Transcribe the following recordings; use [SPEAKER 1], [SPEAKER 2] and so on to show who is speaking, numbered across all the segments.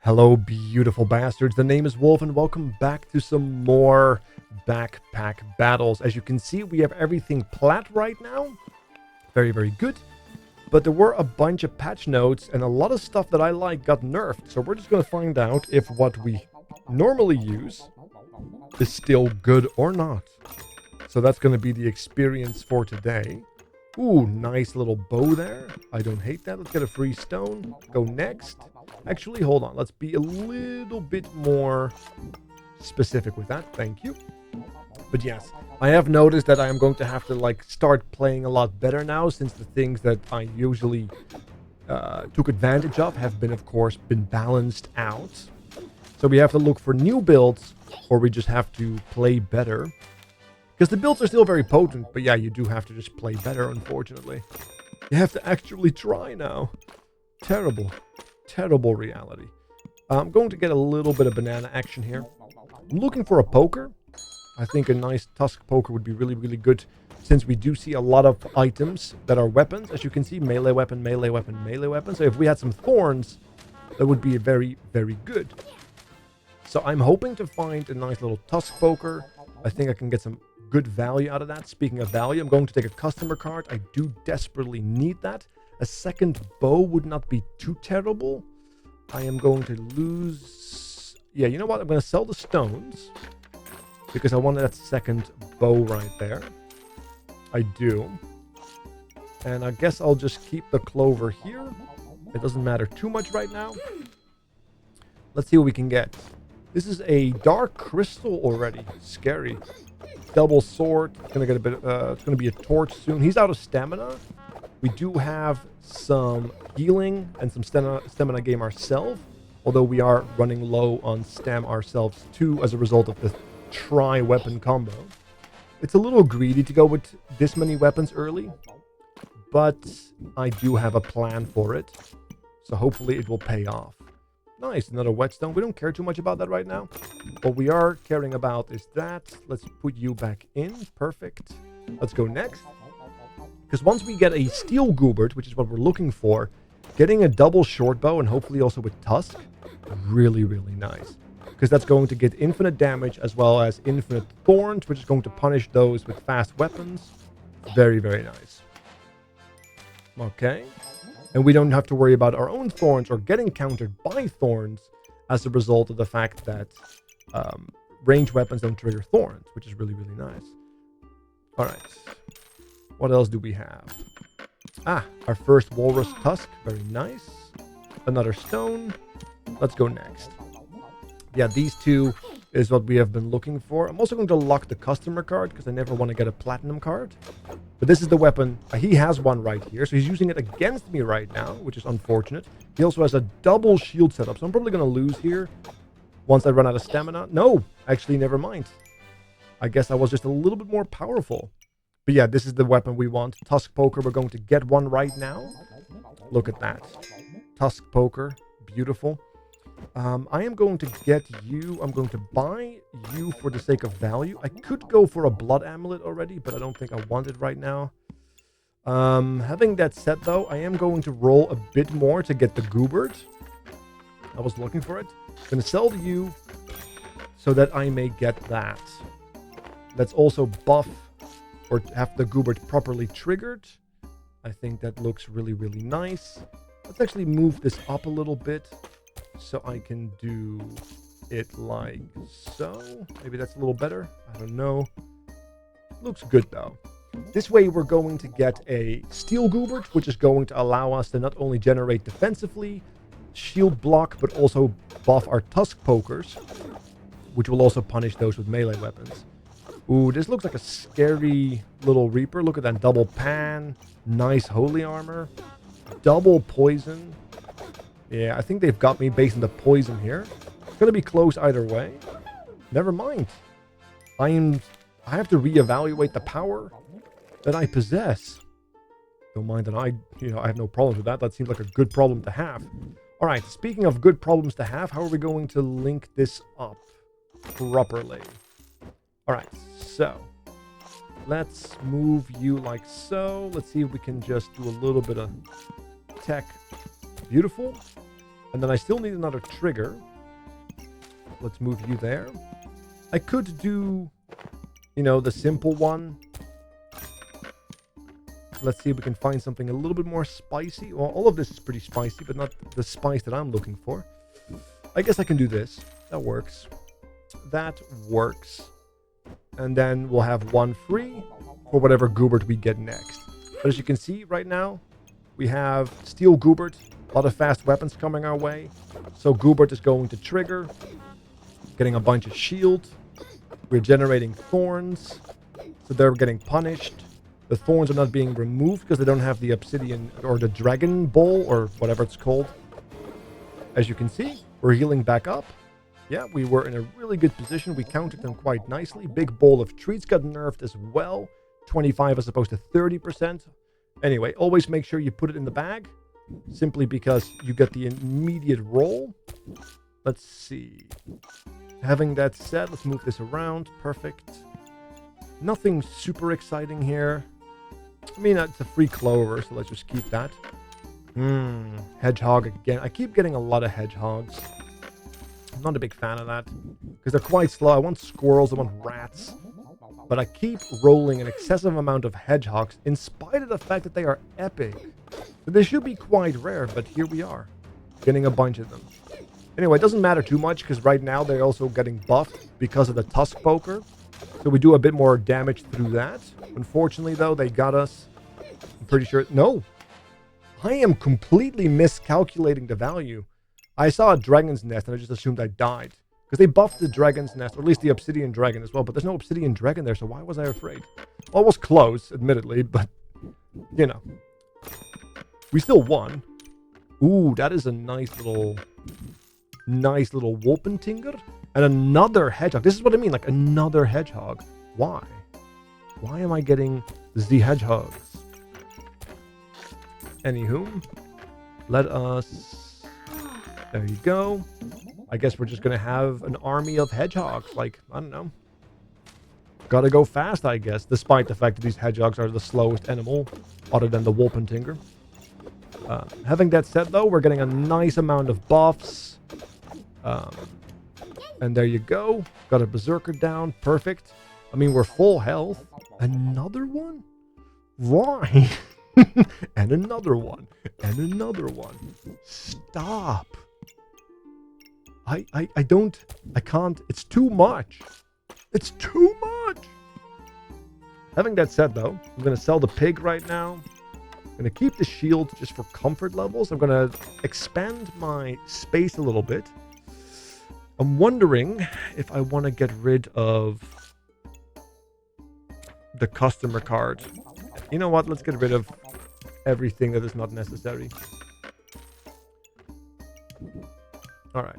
[SPEAKER 1] Hello, beautiful bastards. The name is Wolf, and welcome back to some more backpack battles. As you can see, we have everything plat right now. Very, very good. But there were a bunch of patch notes, and a lot of stuff that I like got nerfed. So we're just going to find out if what we normally use is still good or not. So that's going to be the experience for today. Ooh, nice little bow there. I don't hate that. Let's get a free stone. Go next. Actually, hold on. Let's be a little bit more specific with that. Thank you. But yes, I have noticed that I am going to have to start playing a lot better now, since the things that I usually took advantage of have been, of course, balanced out. So we have to look for new builds, or we just have to play better. Because the builds are still very potent, but yeah, you do have to just play better, unfortunately. You have to actually try now. Terrible, terrible reality. I'm going to get a little bit of banana action here. I'm looking for a poker. I think a nice tusk poker would be really, really good, since we do see a lot of items that are weapons. As you can see, melee weapon, melee weapon, melee weapon. So if we had some thorns, that would be very, very good. So I'm hoping to find a nice little tusk poker. I think I can get some good value out of that. Speaking of value, I'm going to take a customer card. I do desperately need that. A second bow would not be too terrible. I am going to lose... Yeah, you know what? I'm going to sell the stones, because I wanted that second bow right there. I do. And I guess I'll just keep the clover here. It doesn't matter too much right now. Let's see what we can get. This is a dark crystal already. Scary. Double sword. It's gonna get a bit. It's gonna be a torch soon. He's out of stamina. We do have some healing and some stamina game ourselves, although we are running low on stam ourselves too, as a result of the tri-weapon combo. It's a little greedy to go with this many weapons early, but I do have a plan for it, so hopefully it will pay off. Nice, another whetstone. We don't care too much about that right now. What we are caring about is that. Let's put you back in. Perfect. Let's go next. Because once we get a steel goobert, which is what we're looking for, getting a double short bow and hopefully also with tusk, really, really nice. Because that's going to get infinite damage as well as infinite thorns, which is going to punish those with fast weapons. Very, very nice. Okay. And we don't have to worry about our own thorns or getting countered by thorns as a result of the fact that ranged weapons don't trigger thorns, which is really, really nice. All right. What else do we have? Ah, our first walrus tusk. Very nice. Another stone. Let's go next. Yeah, these two is what we have been looking for. I'm also going to lock the customer card, because I never want to get a platinum card. But this is the weapon. He has one right here, so he's using it against me right now, which is unfortunate. He also has a double shield setup, so I'm probably going to lose here once I run out of stamina. No, actually, never mind. I guess I was just a little bit more powerful. But yeah, this is the weapon we want. Tusk poker, we're going to get one right now. Look at that. Tusk poker, beautiful. I am going to get you. I'm going to buy you for the sake of value. I could go for a blood amulet already, but I don't think I want it right now. Having that said, though, I am going to roll a bit more to get the goobert. I was looking for it. I'm going to sell to you so that I may get that. Let's also buff or have the goobert properly triggered. I think that looks really, really nice. Let's actually move this up a little bit, so I can do it like so. Maybe that's a little better. I don't know. Looks good though. This way we're going to get a steel goobert, which is going to allow us to not only generate defensively, shield block, but also buff our tusk pokers, which will also punish those with melee weapons. Ooh, this looks like a scary little reaper. Look at that double pan. Nice holy armor. Double poison. Yeah, I think they've got me based on the poison here. It's going to be close either way. Never mind. I have to reevaluate the power that I possess. Don't mind that I have no problems with that. That seems like a good problem to have. All right, speaking of good problems to have, how are we going to link this up properly? All right, so let's move you like so. Let's see if we can just do a little bit of tech. Beautiful. And then I still need another trigger. Let's move you there. I could do, you know, the simple one. Let's see if we can find something a little bit more spicy. Well, all of this is pretty spicy, but not the spice that I'm looking for. I guess I can do this. That works. That works. And then we'll have one free for whatever Goobert we get next. But as you can see right now, we have Steel Goobert. A lot of fast weapons coming our way. So Goobert is going to trigger. Getting a bunch of shield. We're generating thorns. So they're getting punished. The thorns are not being removed because they don't have the obsidian or the dragon bowl or whatever it's called. As you can see, we're healing back up. Yeah, we were in a really good position. We countered them quite nicely. Big bowl of treats got nerfed as well. 25 as opposed to 30%. Anyway, always make sure you put it in the bag. Simply because you get the immediate roll. Let's see. Having that said, let's move this around. Perfect. Nothing super exciting here. I mean, it's a free clover, so let's just keep that. Hedgehog again. I keep getting a lot of hedgehogs. I'm not a big fan of that because they're quite slow. I want squirrels, I want rats. But I keep rolling an excessive amount of hedgehogs in spite of the fact that they are epic. They should be quite rare, but here we are. Getting a bunch of them. Anyway, it doesn't matter too much because right now they're also getting buffed because of the tusk poker. So we do a bit more damage through that. Unfortunately, though, they got us. I'm pretty sure. No. I am completely miscalculating the value. I saw a dragon's nest and I just assumed I died. Because they buffed the dragon's nest, or at least the obsidian dragon as well. But there's no obsidian dragon there, so why was I afraid? Well, it was close, admittedly, but, you know. We still won. Ooh, that is a nice little Wolpentinger. And another hedgehog. This is what I mean, like another hedgehog. Why? Why am I getting the hedgehogs? Anywho, let us... There you go. I guess we're just going to have an army of hedgehogs. Like, I don't know. Gotta go fast, I guess. Despite the fact that these hedgehogs are the slowest animal. Other than the Wolpentinger. Having that said, though, we're getting a nice amount of buffs. And there you go. Got a berserker down. Perfect. I mean, we're full health. Another one? Why? And another one. And another one. Stop. I can't. It's too much. It's too much. Having that said, though, I'm going to sell the pig right now. I'm going to keep the shield just for comfort levels. I'm going to expand my space a little bit. I'm wondering if I want to get rid of the customer card. You know what? Let's get rid of everything that is not necessary. All right.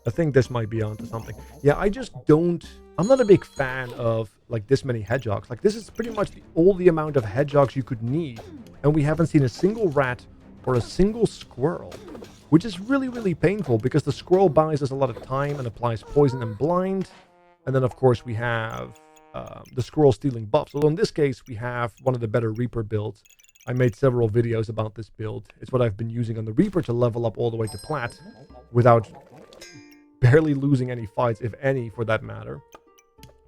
[SPEAKER 1] I think this might be onto something. Yeah, I'm not a big fan of like this many hedgehogs. Like this is pretty much all the amount of hedgehogs you could need. And we haven't seen a single rat or a single squirrel. Which is really, really painful because the squirrel buys us a lot of time and applies poison and blind. And then, of course, we have the squirrel stealing buffs. So in this case, we have one of the better Reaper builds. I made several videos about this build. It's what I've been using on the Reaper to level up all the way to Plat without barely losing any fights, if any, for that matter.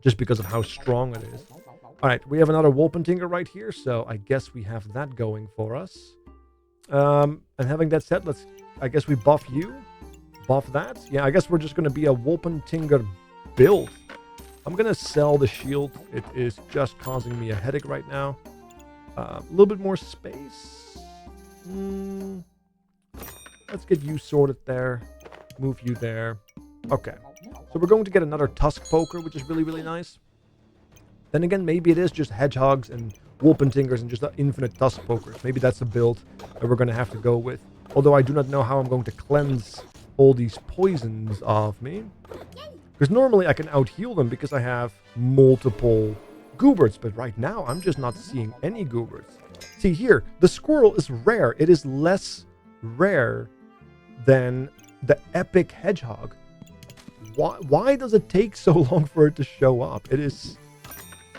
[SPEAKER 1] Just because of how strong it is. All right, we have another Wolpentinger right here. So I guess we have that going for us. And having that said, I guess we buff you. Buff that. Yeah, I guess we're just going to be a Wolpentinger build. I'm going to sell the shield. It is just causing me a headache right now. A little bit more space. Let's get you sorted there. Move you there. Okay. So we're going to get another tusk poker, which is really, really nice. Then again, maybe it is just hedgehogs and Wolpentingers and just infinite tusk pokers. Maybe that's a build that we're going to have to go with. Although I do not know how I'm going to cleanse all these poisons off me. Because normally I can out-heal them because I have multiple Gooberts. But right now I'm just not seeing any Gooberts. See here, the squirrel is rare. It is less rare than the epic hedgehog. Why does it take so long for it to show up? It is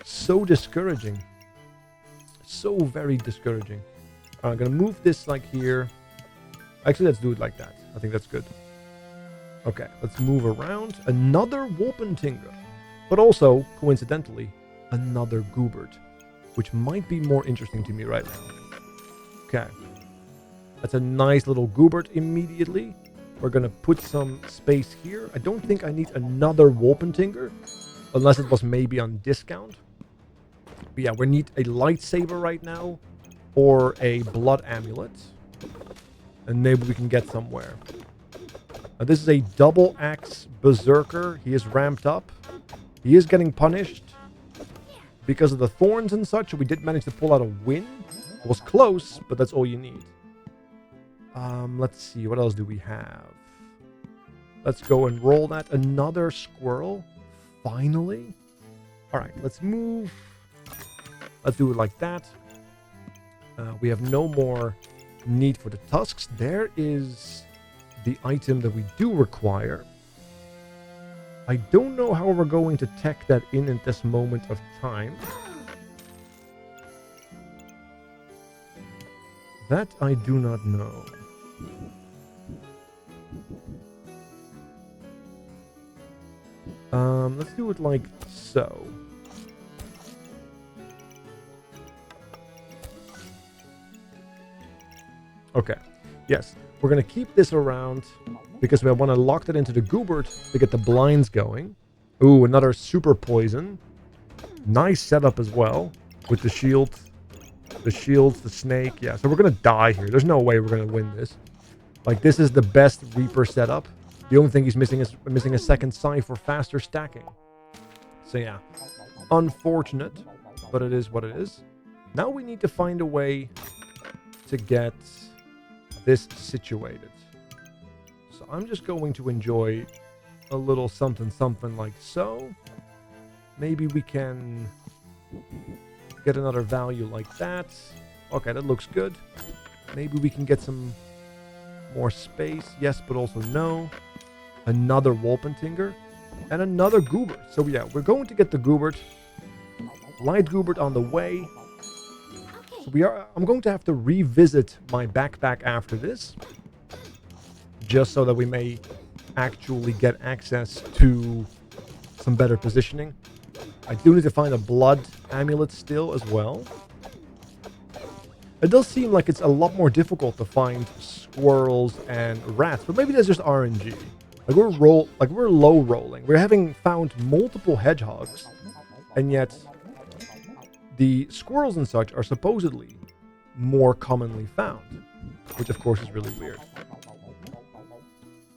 [SPEAKER 1] so discouraging. So very discouraging. I'm going to move this like here. Actually, let's do it like that. I think that's good. Okay, let's move around. Another Wolpentinger. But also, coincidentally, another Goobert, which might be more interesting to me right now. Okay. That's a nice little Goobert immediately. We're going to put some space here. I don't think I need another Wolpentinger, unless it was maybe on discount. But yeah, we need a lightsaber right now, or a blood amulet. And maybe we can get somewhere. This is a double axe berserker. He is ramped up. He is getting punished because of the thorns and such. We did manage to pull out a win. It was close, but that's all you need. Let's see. What else do we have? Let's go and roll that. Another squirrel. Finally. All right, let's move. Let's do it like that. We have no more need for the tusks. There is the item that we do require. I don't know how we're going to tech that in at this moment of time. That I do not know. Let's do it like so. Okay. Yes. We're going to keep this around because we want to lock that into the Goobert to get the blinds going. Ooh, another super poison. Nice setup as well with the shield. The shields, the snake. Yeah, so we're going to die here. There's no way we're going to win this. Like, this is the best Reaper setup. The only thing he's missing is missing a second sight for faster stacking. So yeah, unfortunate, but it is what it is. Now we need to find a way to get this situated. So I'm just going to enjoy a little something something like so. Maybe we can get another value like that. Okay, that looks good. Maybe we can get some more space. Yes, but also no. Another Wolpentinger. And another Goobert. So yeah, we're going to get the Goobert. Light Goobert on the way. So I'm going to have to revisit my backpack after this. Just so that we may actually get access to some better positioning. I do need to find a blood amulet still as well. It does seem like it's a lot more difficult to find squirrels and rats, but maybe that's just RNG. Like we're low rolling. We're having found multiple hedgehogs, and yet the squirrels and such are supposedly more commonly found, which of course is really weird.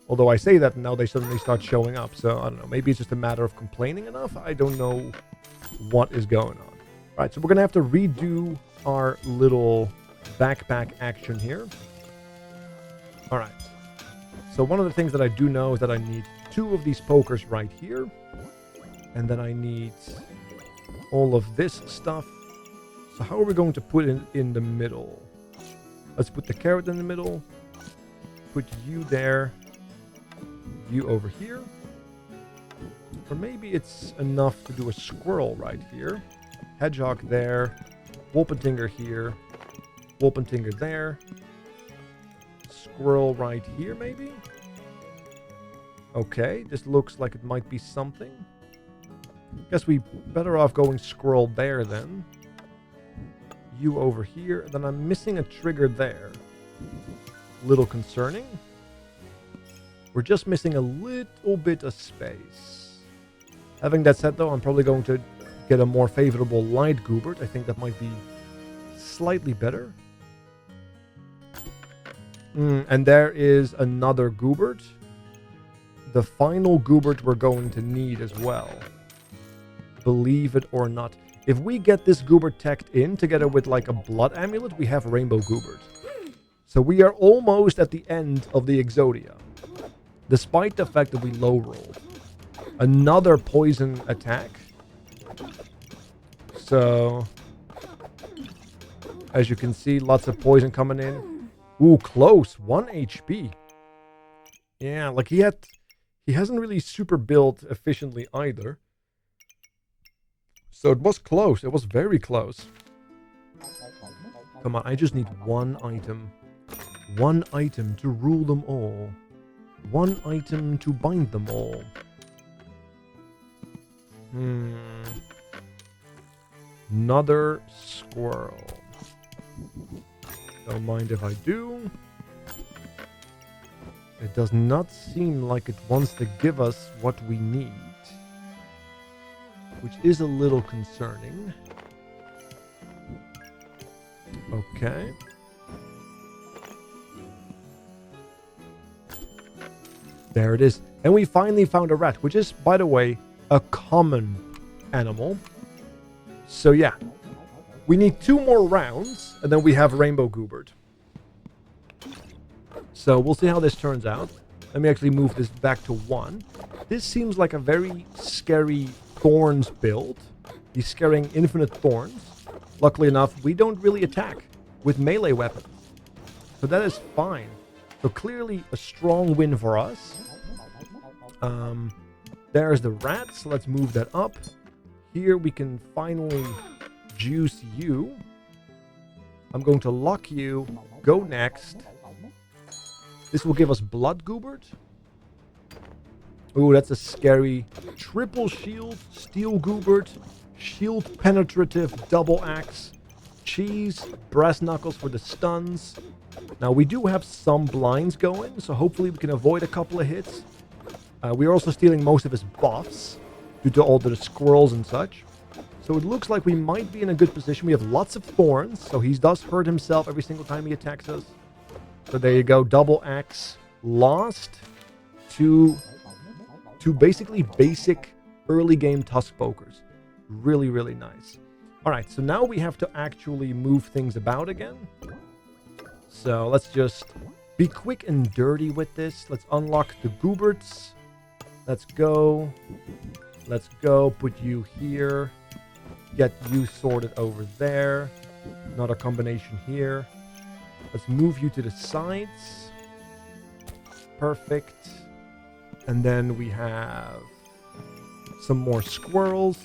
[SPEAKER 1] Although I say that and now they suddenly start showing up, so I don't know. Maybe it's just a matter of complaining enough. I don't know what is going on. All right, so we're gonna have to redo our little backpack action here. All right. So one of the things that I do know is that I need 2 of these pokers right here. And then I need all of this stuff. So how are we going to put it in the middle? Let's put the carrot in the middle. Put you there. You over here. Or maybe it's enough to do a squirrel right here. Hedgehog there. Wolpentinger here. Wolpentinger there. Squirrel right here, maybe? Okay, this looks like it might be something. Guess we better off going squirrel there then. You over here. Then I'm missing a trigger there. Little concerning. We're just missing a little bit of space. Having that said though, I'm probably going to get a more favorable light Goobert. I think that might be slightly better. And there is another Goobert. The final Goobert we're going to need as well. Believe it or not. If we get this Goobert teched in together with like a blood amulet, we have Rainbow Goobert. So we are almost at the end of the Exodia. Despite the fact that we low rolled. Another poison attack. So, as you can see, lots of poison coming in. Ooh, close. 1 HP. Yeah, like he hasn't really super built efficiently either. So it was close. It was very close. Come on, I just need 1 item. One item to rule them all. One item to bind them all. Another squirrel. Don't mind if I do. It does not seem like it wants to give us what we need, which is a little concerning. Okay. There it is. And we finally found a rat, which is, by the way, a common animal. So yeah, we need 2 more rounds, and then we have Rainbow Goobert. So we'll see how this turns out. Let me actually move this back to 1. This seems like a very scary thorns build. He's scaring infinite thorns. Luckily enough, we don't really attack with melee weapons. So that is fine. So clearly a strong win for us. There's the rat, so let's move that up. Here we can finally juice you. I'm going to lock you. Go next. This will give us Blood Goobert. Ooh, that's a scary triple shield, Steel Goobert, shield penetrative double axe, cheese, brass knuckles for the stuns. Now we do have some blinds going, so hopefully we can avoid a couple of hits. We are also stealing most of his buffs due to all the squirrels and such. So it looks like we might be in a good position. We have lots of thorns, so he does hurt himself every single time he attacks us. So there you go, double axe lost to basically basic early game tusk pokers. Really, really nice. All right, so now we have to actually move things about again. So let's just be quick and dirty with this. Let's unlock the Gooberts. Let's go. Let's go. Put you here. Get you sorted over there. Another combination here. Let's move you to the sides. Perfect. And then we have some more squirrels.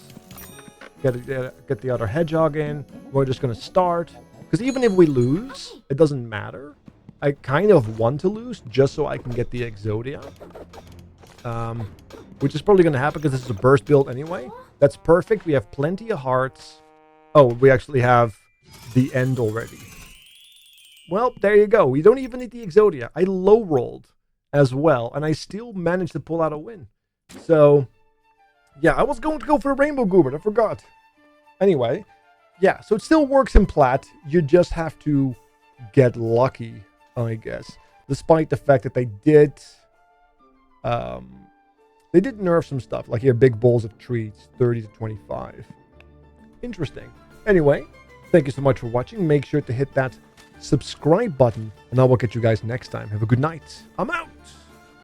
[SPEAKER 1] Get the other hedgehog in. We're just going to start. Because even if we lose, it doesn't matter. I kind of want to lose just so I can get the Exodia. Which is probably going to happen because this is a burst build anyway. That's perfect. We have plenty of hearts. Oh, we actually have the end already. Well, there you go. We don't even need the Exodia. I low rolled as well, and I still managed to pull out a win. So, yeah, I was going to go for a Rainbow Goobert. I forgot. Anyway, yeah, so it still works in plat. You just have to get lucky, I guess. Despite the fact that they did nerf some stuff. Like here, big bowls of treats, 30 to 25. Interesting. Anyway, thank you so much for watching. Make sure to hit that subscribe button, and I will catch you guys next time. Have a good night. I'm out.